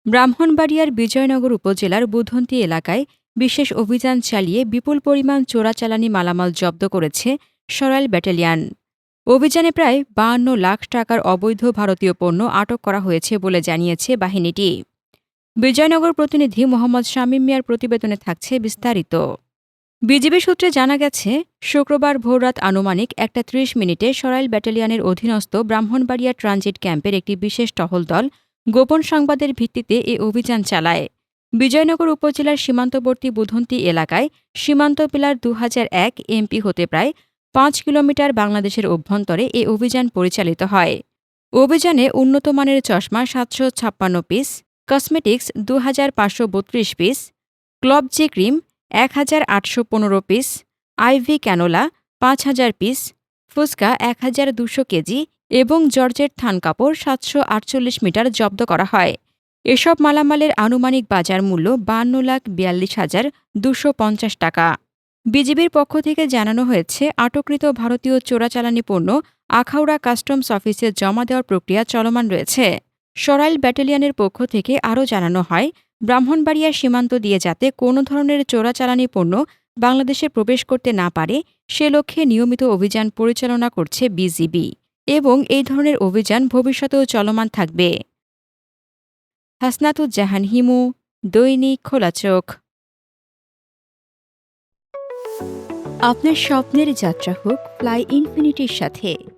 ব্রাহ্মণবাড়িয়ার বিজয়নগর উপজেলার বুধন্তি এলাকায় বিশেষ অভিযান চালিয়ে বিপুল পরিমাণ চোরাচালানি মালামাল জব্দ করেছে সরাইল ব্যাটালিয়ন। অভিযানে প্রায় ৫২ লাখ টাকার অবৈধ ভারতীয় পণ্য আটক করা হয়েছে বলে জানিয়েছে বাহিনীটি। বিজয়নগর প্রতিনিধি মোহাম্মদ শামীম মিয়ার প্রতিবেদনে থাকছে বিস্তারিত। বিজিবি সূত্রে জানা গেছে, শুক্রবার ভোররাত আনুমানিক ১টা ৩০ মিনিটে সরাইল ব্যাটালিয়নের অধীনস্থ ব্রাহ্মণবাড়িয়া ট্রানজিট ক্যাম্পের একটি বিশেষ টহল দল গোপন সংবাদের ভিত্তিতে এ অভিযান চালায়। বিজয়নগর উপজেলার সীমান্তবর্তী বুধন্তি এলাকায় সীমান্ত পিলার ২০০১ এমপি হতে প্রায় ৫ কিলোমিটার বাংলাদেশের অভ্যন্তরে এ অভিযান পরিচালিত হয়। অভিযানে উন্নত মানের চশমা ৭৫৬ পিস, কসমেটিক্স ২৫৩২ পিস, ক্লবজি ক্রিম ১৮১৫ পিস, আইভি ক্যানোলা ৫,০০০ পিস, ফুচকা ১,২০০ কেজি এবং জর্জেট থান কাপড় ৭৪৮ মিটার জব্দ করা হয়। এসব মালামালের আনুমানিক বাজার মূল্য ৫২,৪২,২৫০ টাকা। বিজিবির পক্ষ থেকে জানানো হয়েছে, আটককৃত ভারতীয় চোরাচালানি পণ্য আখাউড়া কাস্টমস অফিসে জমা দেওয়ার প্রক্রিয়া চলমান রয়েছে। সরাইল ব্যাটালিয়নের পক্ষ থেকে আরও জানানো হয়, ব্রাহ্মণবাড়িয়া সীমান্ত দিয়ে যাতে কোনো ধরনের চোরাচালানি পণ্য বাংলাদেশে প্রবেশ করতে না পারে সে লক্ষ্যে নিয়মিত অভিযান পরিচালনা করছে বিজিবি এবং এই ধরনের অভিযান ভবিষ্যতেও চলমান থাকবে। হাসনাতুজ্জাহান হিমু, দৈনিক খোলা চোখ। আপনার স্বপ্নের যাত্রা হোক ফ্লাই ইনফিনিটির সাথে।